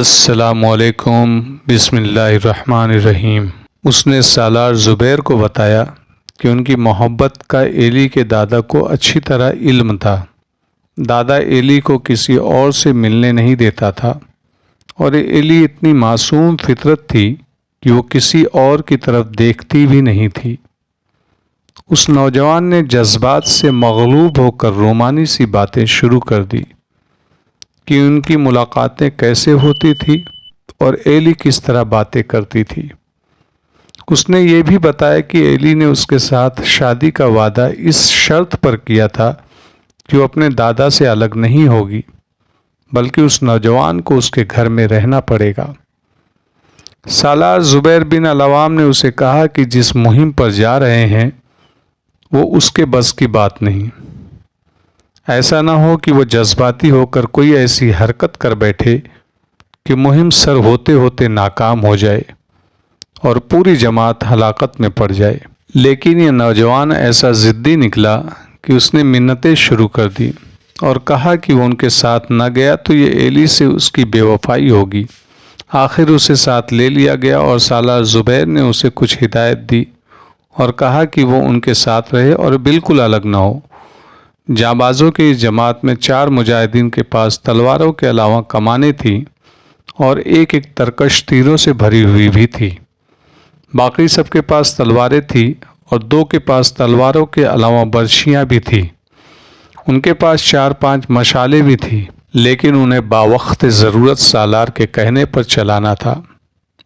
السلام علیکم۔ بسم اللہ الرحمن الرحیم۔ اس نے سالار زبیر کو بتایا کہ ان کی محبت کا ایلی کے دادا کو اچھی طرح علم تھا۔ دادا ایلی کو کسی اور سے ملنے نہیں دیتا تھا، اور ایلی اتنی معصوم فطرت تھی کہ وہ کسی اور کی طرف دیکھتی بھی نہیں تھی۔ اس نوجوان نے جذبات سے مغلوب ہو کر رومانی سی باتیں شروع کر دی کہ ان کی ملاقاتیں کیسے ہوتی تھی اور ایلی کس طرح باتیں کرتی تھی۔ اس نے یہ بھی بتایا کہ ایلی نے اس کے ساتھ شادی کا وعدہ اس شرط پر کیا تھا کہ وہ اپنے دادا سے الگ نہیں ہوگی، بلکہ اس نوجوان کو اس کے گھر میں رہنا پڑے گا۔ سالار زبیر بن العوام نے اسے کہا کہ جس مہم پر جا رہے ہیں وہ اس کے بس کی بات نہیں۔ ایسا نہ ہو کہ وہ جذباتی ہو کر کوئی ایسی حرکت کر بیٹھے کہ مہم سر ہوتے ہوتے ناکام ہو جائے اور پوری جماعت ہلاکت میں پڑ جائے۔ لیکن یہ نوجوان ایسا ضدی نکلا کہ اس نے منتیں شروع کر دی اور کہا کہ وہ ان کے ساتھ نہ گیا تو یہ ایلی سے اس کی بے وفائی ہوگی۔ آخر اسے ساتھ لے لیا گیا اور سالار زبیر نے اسے کچھ ہدایت دی اور کہا کہ وہ ان کے ساتھ رہے اور بالکل الگ نہ ہو۔ جانبازوں کی اس جماعت میں 4 مجاہدین کے پاس تلواروں کے علاوہ کمانیں تھیں اور ایک ترکش تیروں سے بھری ہوئی بھی تھی۔ باقی سب کے پاس تلواریں تھیں اور 2 کے پاس تلواروں کے علاوہ برچیاں بھی تھیں۔ ان کے پاس 4-5 مشالیں بھی تھیں، لیکن انہیں باوقت ضرورت سالار کے کہنے پر چلانا تھا۔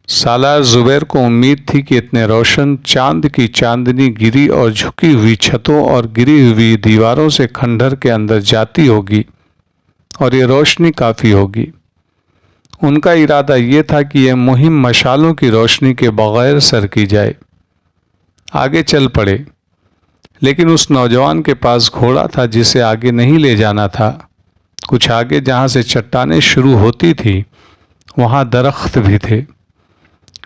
سالار زبیر کو امید تھی کہ اتنے روشن چاند کی چاندنی گری اور جھکی ہوئی چھتوں اور گری ہوئی دیواروں سے کھنڈر کے اندر جاتی ہوگی اور یہ روشنی کافی ہوگی۔ ان کا ارادہ یہ تھا کہ یہ مہم مشالوں کی روشنی کے بغیر سر کی جائے۔ آگے چل پڑے، لیکن اس نوجوان کے پاس گھوڑا تھا جسے آگے نہیں لے جانا تھا۔ کچھ آگے جہاں سے چٹانیں شروع ہوتی تھی وہاں درخت بھی تھے۔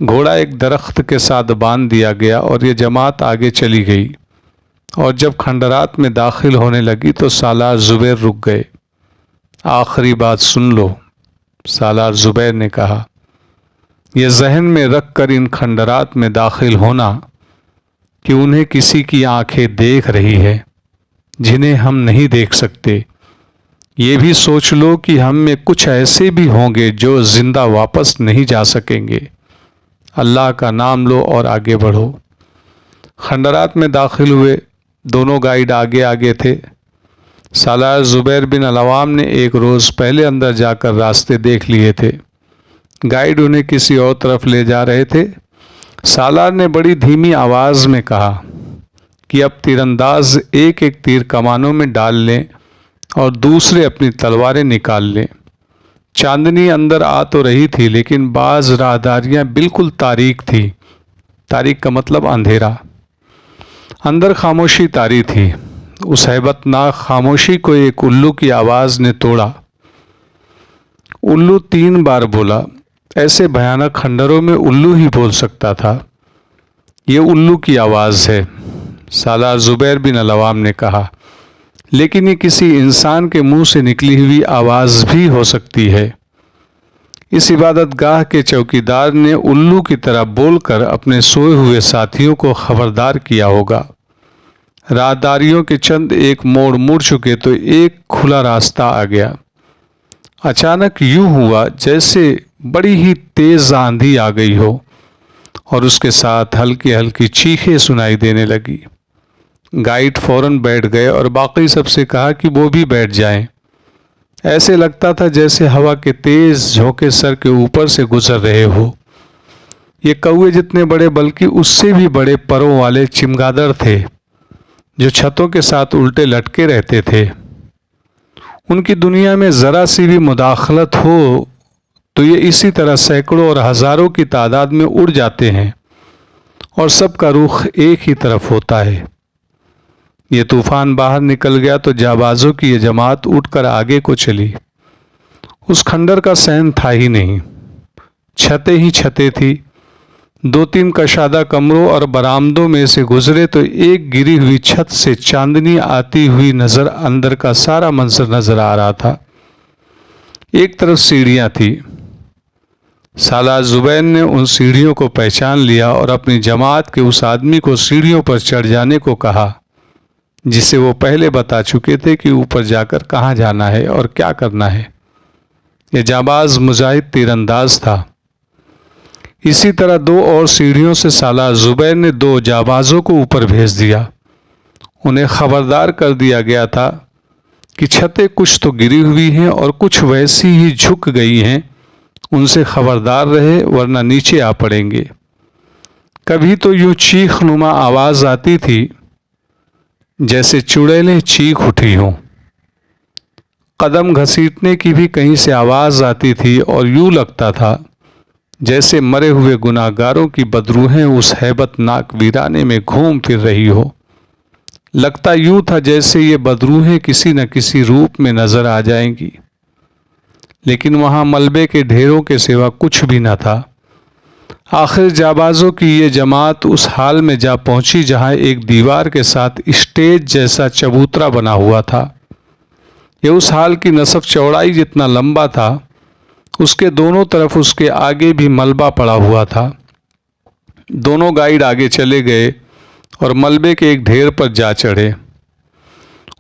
گھوڑا ایک درخت کے ساتھ باندھ دیا گیا اور یہ جماعت آگے چلی گئی، اور جب کھنڈرات میں داخل ہونے لگی تو سالار زبیر رک گئے۔ آخری بات سن لو، سالار زبیر نے کہا، یہ ذہن میں رکھ کر ان کھنڈرات میں داخل ہونا کہ انہیں کسی کی آنکھیں دیکھ رہی ہے جنہیں ہم نہیں دیکھ سکتے۔ یہ بھی سوچ لو کہ ہم میں کچھ ایسے بھی ہوں گے جو زندہ واپس نہیں جا سکیں گے۔ اللہ کا نام لو اور آگے بڑھو۔ کھنڈرات میں داخل ہوئے، دونوں گائیڈ آگے آگے تھے۔ سالار زبیر بن العوام نے ایک روز پہلے اندر جا کر راستے دیکھ لیے تھے۔ گائیڈ انہیں کسی اور طرف لے جا رہے تھے۔ سالار نے بڑی دھیمی آواز میں کہا کہ اب تیر انداز ایک تیر کمانوں میں ڈال لیں اور دوسرے اپنی تلواریں نکال لیں۔ چاندنی اندر آ تو رہی تھی، لیکن بعض راہداریاں بالکل تاریک تھی۔ تاریک کا مطلب اندھیرا۔ اندر خاموشی طاری تھی۔ اس ہیبت ناک خاموشی کو ایک الو کی آواز نے توڑا۔ الو 3 بار بولا۔ ایسے بھیانک کھنڈروں میں الو ہی بول سکتا تھا۔ یہ الو کی آواز ہے، سالار زبیر بن العوام نے کہا، لیکن یہ کسی انسان کے منہ سے نکلی ہوئی آواز بھی ہو سکتی ہے۔ اس عبادت گاہ کے چوکیدار نے الو کی طرح بول کر اپنے سوئے ہوئے ساتھیوں کو خبردار کیا ہوگا۔ راہداریوں کے چند ایک موڑ مڑ چکے تو ایک کھلا راستہ آ گیا۔ اچانک یوں ہوا جیسے بڑی ہی تیز آندھی آ گئی ہو، اور اس کے ساتھ ہلکی ہلکی چیخیں سنائی دینے لگی۔ گائیڈ فوراً بیٹھ گئے اور باقی سب سے کہا کہ وہ بھی بیٹھ جائیں۔ ایسے لگتا تھا جیسے ہوا کے تیز جھونکے سر کے اوپر سے گزر رہے ہو۔ یہ کوے جتنے بڑے بلکہ اس سے بھی بڑے پروں والے چمگادڑ تھے جو چھتوں کے ساتھ الٹے لٹکے رہتے تھے۔ ان کی دنیا میں ذرا سی بھی مداخلت ہو تو یہ اسی طرح سینکڑوں اور ہزاروں کی تعداد میں اڑ جاتے ہیں، اور سب کا رخ ایک ہی طرف ہوتا ہے۔ یہ طوفان باہر نکل گیا تو جانبازوں کی یہ جماعت اٹھ کر آگے کو چلی۔ اس کھنڈر کا صحن تھا ہی نہیں، چھتیں ہی چھتیں تھی۔ 2-3 کشادہ کمروں اور برآمدوں میں سے گزرے تو ایک گری ہوئی چھت سے چاندنی آتی ہوئی نظر اندر کا سارا منظر نظر آ رہا تھا۔ ایک طرف سیڑھیاں تھی، سالار زبیر نے ان سیڑھیوں کو پہچان لیا اور اپنی جماعت کے اس آدمی کو سیڑھیوں پر چڑھ جانے کو کہا جسے وہ پہلے بتا چکے تھے کہ اوپر جا کر کہاں جانا ہے اور کیا کرنا ہے۔ یہ جانباز مجاہد تیر انداز تھا۔ اسی طرح 2 اور سیڑھیوں سے سالار زبیر نے 2 جانبازوں کو اوپر بھیج دیا۔ انہیں خبردار کر دیا گیا تھا کہ چھتیں کچھ تو گری ہوئی ہیں اور کچھ ویسی ہی جھک گئی ہیں، ان سے خبردار رہے ورنہ نیچے آ پڑیں گے۔ کبھی تو یوں چیخ نما آواز آتی تھی جیسے چڑیلیں چیخ اٹھی ہوں۔ قدم گھسیٹنے کی بھی کہیں سے آواز آتی تھی اور یوں لگتا تھا جیسے مرے ہوئے گناہ گاروں کی بدروحیں اس ہیبت ناک ویرانے میں گھوم پھر رہی ہو۔ لگتا یوں تھا جیسے یہ بدروحیں کسی نہ کسی روپ میں نظر آ جائیں گی، لیکن وہاں ملبے کے ڈھیروں کے سوا کچھ بھی نہ تھا۔ آخر جانبازوں کی یہ جماعت اس حال میں جا پہنچی جہاں ایک دیوار کے ساتھ اسٹیج جیسا چبوترا بنا ہوا تھا۔ یہ اس حال کی نصف چوڑائی جتنا لمبا تھا، اس کے دونوں طرف اس کے آگے بھی ملبہ پڑا ہوا تھا۔ دونوں گائیڈ آگے چلے گئے اور ملبے کے ایک ڈھیر پر جا چڑھے۔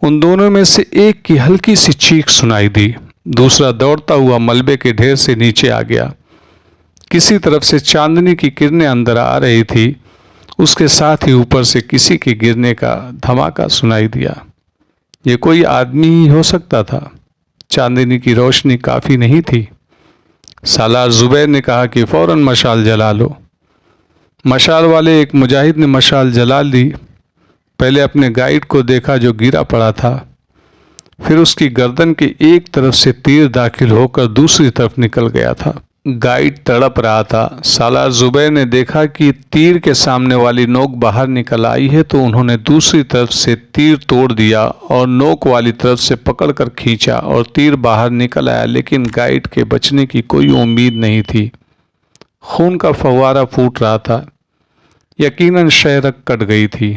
ان دونوں میں سے ایک کی ہلکی سی چیخ سنائی دی، دوسرا دوڑتا ہوا ملبے کے ڈھیر سے نیچے آ گیا۔ کسی طرف سے چاندنی کی کرنیں اندر آ رہی تھی، اس کے ساتھ ہی اوپر سے کسی کے گرنے کا دھماکہ سنائی دیا۔ یہ کوئی آدمی ہی ہو سکتا تھا، چاندنی کی روشنی کافی نہیں تھی۔ سالار زبیر نے کہا کہ فوراً مشال جلا لو۔ مشال والے ایک مجاہد نے مشال جلا لی۔ پہلے اپنے گائیڈ کو دیکھا جو گرا پڑا تھا، پھر اس کی گردن کے ایک طرف سے تیر داخل ہو کر دوسری طرف نکل گیا تھا۔ گائیڈ تڑپ رہا تھا۔ سالار زبیر نے دیکھا کہ تیر کے سامنے والی نوک باہر نکل آئی ہے تو انہوں نے دوسری طرف سے تیر توڑ دیا اور نوک والی طرف سے پکڑ کر کھینچا اور تیر باہر نکل آیا، لیکن گائیڈ کے بچنے کی کوئی امید نہیں تھی۔ خون کا فوارہ پھوٹ رہا تھا، یقیناً شہ رگ کٹ گئی تھی۔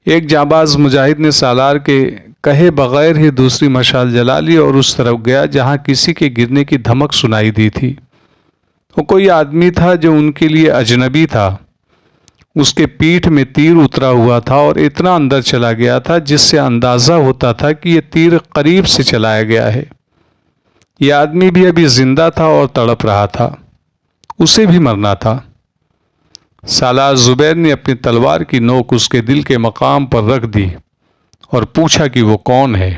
ایک جانباز مجاہد نے سالار کے کہے بغیر ہی دوسری مشال جلا لی اور اس طرف گیا جہاں کسی کے گرنے کی دھمک سنائی دی تھی۔ وہ کوئی آدمی تھا جو ان کے لیے اجنبی تھا۔ اس کے پیٹھ میں تیر اترا ہوا تھا اور اتنا اندر چلا گیا تھا جس سے اندازہ ہوتا تھا کہ یہ تیر قریب سے چلایا گیا ہے۔ یہ آدمی بھی ابھی زندہ تھا اور تڑپ رہا تھا، اسے بھی مرنا تھا۔ سالار زبیر نے اپنی تلوار کی نوک اس کے دل کے مقام پر رکھ دی اور پوچھا کہ وہ کون ہے۔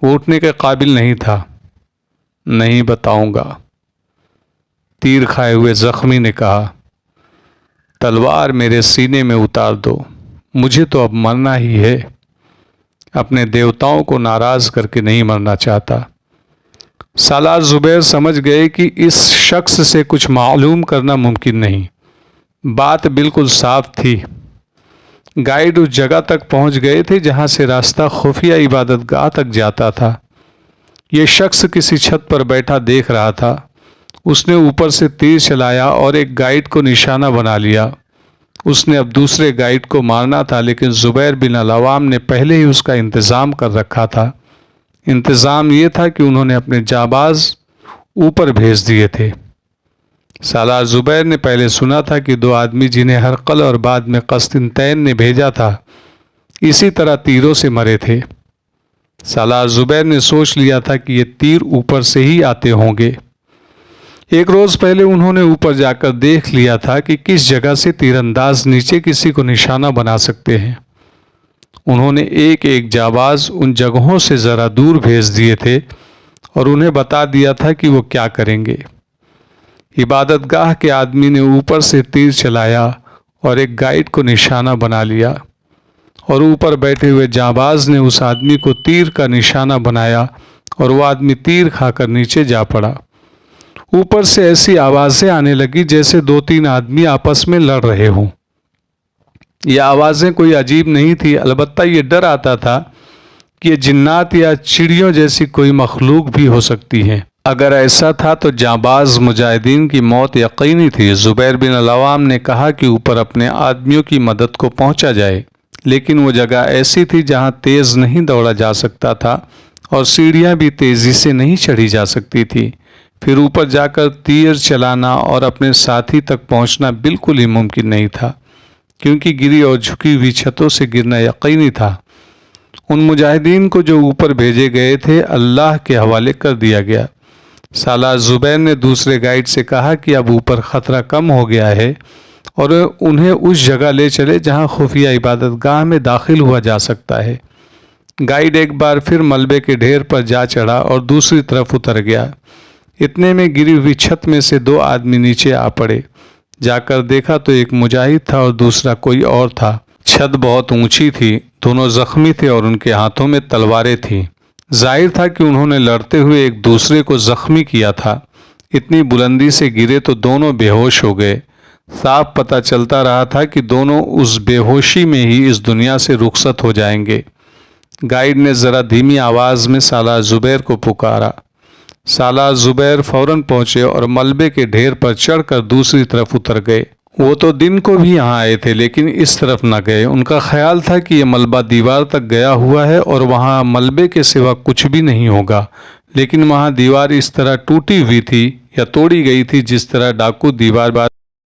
وہ اٹھنے کے قابل نہیں تھا۔ نہیں بتاؤں گا، تیر کھائے ہوئے زخمی نے کہا۔ تلوار میرے سینے میں اتار دو، مجھے تو اب مرنا ہی ہے، اپنے دیوتاؤں کو ناراض کر کے نہیں مرنا چاہتا۔ سالار زبیر سمجھ گئے کہ اس شخص سے کچھ معلوم کرنا ممکن نہیں۔ بات بالکل صاف تھی۔ گائیڈ اس جگہ تک پہنچ گئے تھے جہاں سے راستہ خفیہ عبادت گاہ تک جاتا تھا۔ یہ شخص کسی چھت پر بیٹھا دیکھ رہا تھا۔ اس نے اوپر سے تیر چلایا اور ایک گائیڈ کو نشانہ بنا لیا۔ اس نے اب دوسرے گائیڈ کو مارنا تھا، لیکن زبیر بن العوام نے پہلے ہی اس کا انتظام کر رکھا تھا۔ انتظام یہ تھا کہ انہوں نے اپنے جانباز اوپر بھیج دیے تھے۔ سالار زبیر نے پہلے سنا تھا کہ 2 آدمی جنہیں ہرقل اور بعد میں قسطنطین نے بھیجا تھا اسی طرح تیروں سے مرے تھے۔ سالار زبیر نے سوچ لیا تھا کہ یہ تیر اوپر سے ہی آتے ہوں گے۔ ایک روز پہلے انہوں نے اوپر جا کر دیکھ لیا تھا کہ کس جگہ سے تیر انداز نیچے کسی کو نشانہ بنا سکتے ہیں۔ انہوں نے ایک ایک جانباز ان جگہوں سے ذرا دور بھیج دیے تھے اور انہیں بتا دیا تھا کہ وہ کیا کریں گے۔ عبادت گاہ کے آدمی نے اوپر سے تیر چلایا اور ایک گائیڈ کو نشانہ بنا لیا، اور اوپر بیٹھے ہوئے جانباز نے اس آدمی کو تیر کا نشانہ بنایا اور وہ آدمی تیر کھا کر نیچے جا پڑا۔ اوپر سے ایسی آوازیں آنے لگی جیسے 2-3 آدمی آپس میں لڑ رہے ہوں۔ یہ آوازیں کوئی عجیب نہیں تھی، البتہ یہ ڈر آتا تھا کہ یہ جنات یا چڑیوں جیسی کوئی مخلوق بھی ہو سکتی ہیں۔ اگر ایسا تھا تو جانباز مجاہدین کی موت یقینی تھی۔ زبیر بن العوام نے کہا کہ اوپر اپنے آدمیوں کی مدد کو پہنچا جائے، لیکن وہ جگہ ایسی تھی جہاں تیز نہیں دوڑا جا سکتا تھا اور سیڑھیاں بھی تیزی سے نہیں چڑھی جا سکتی تھی۔ پھر اوپر جا کر تیر چلانا اور اپنے ساتھی تک پہنچنا بالکل ہی ممکن نہیں تھا، کیونکہ گری اور جھکی ہوئی چھتوں سے گرنا یقینی تھا۔ ان مجاہدین کو جو اوپر بھیجے گئے تھے اللہ کے حوالے کر دیا گیا۔ سالار زبیر نے دوسرے گائیڈ سے کہا کہ اب اوپر خطرہ کم ہو گیا ہے اور انہیں اس جگہ لے چلے جہاں خفیہ عبادت گاہ میں داخل ہوا جا سکتا ہے۔ گائیڈ ایک بار پھر ملبے کے ڈھیر پر جا چڑھا اور دوسری طرف اتر گیا۔ اتنے میں گری ہوئی چھت میں سے دو آدمی نیچے آ پڑے۔ جا کر دیکھا تو ایک مجاہد تھا اور دوسرا کوئی اور تھا۔ چھت بہت اونچی تھی، دونوں زخمی تھے اور ان کے ہاتھوں میں تلواریں تھیں۔ ظاہر تھا کہ انہوں نے لڑتے ہوئے ایک دوسرے کو زخمی کیا تھا۔ اتنی بلندی سے گرے تو دونوں بے ہوش ہو گئے۔ صاف پتہ چلتا رہا تھا کہ دونوں اس بے ہوشی میں ہی اس دنیا سے رخصت ہو جائیں گے۔ گائیڈ نے ذرا دھیمی آواز میں سالار زبیر کو پکارا۔ سالار زبیر فوراً پہنچے اور ملبے کے ڈھیر پر چڑھ کر دوسری طرف اتر گئے۔ وہ تو دن کو بھی یہاں آئے تھے لیکن اس طرف نہ گئے۔ ان کا خیال تھا کہ یہ ملبہ دیوار تک گیا ہوا ہے اور وہاں ملبے کے سوا کچھ بھی نہیں ہوگا، لیکن وہاں دیوار اس طرح ٹوٹی ہوئی تھی یا توڑی گئی تھی جس طرح ڈاکو دیوار